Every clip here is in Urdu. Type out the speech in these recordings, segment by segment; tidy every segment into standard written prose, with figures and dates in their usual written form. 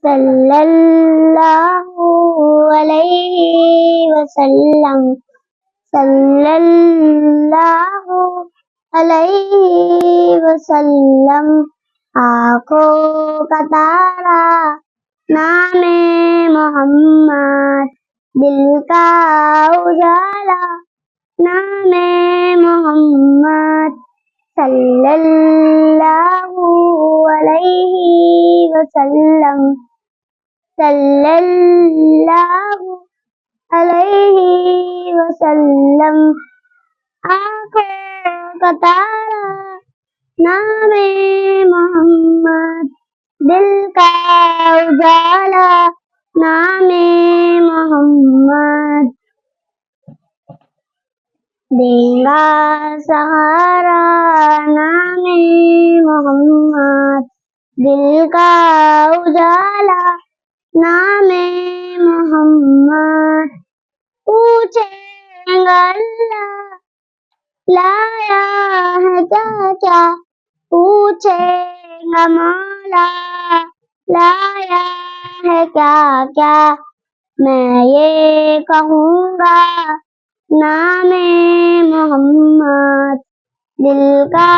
صلی اللہ علیہ وسلم، صلی اللہ علیہ وسلم۔ آنکھوں کا تارا نام محمد، دل کا اجالا نام محمد، صلی اللہ علیہ وسلم، صلی اللہ علیہ وسلم۔ آنکھوں کا تارا نام محمد، دل کا اجالا نام محمد، دیں گا سہارا نام محمد، دل کا اجالا نام محمد۔ پوچھیں گا اللہ لایا ہے کیا کیا، پوچھیں گا مولا لایا ہے کیا کیا، میں یہ کہوں گا نام محمد، دل کا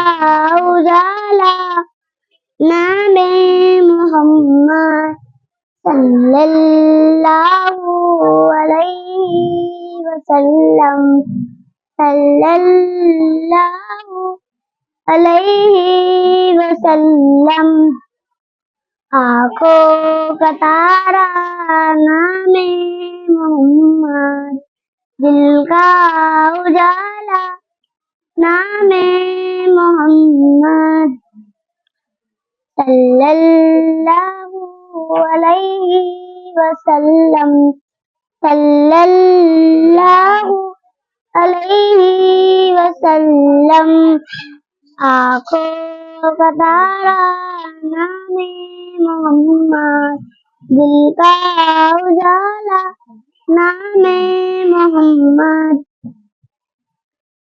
اجالا نام محمد، صلی اللہ علیہ وسلم، صلی اللہ علیہ وسلم۔ آنکھوں کا تارا نام محمد، دل کا اجالا نام محمد، صلی اللہ علیہ وسلم، صلی اللہ علیہ وسلم۔ آنکھوں کا تارا نام محمد، دل کا اجالا نام محمد،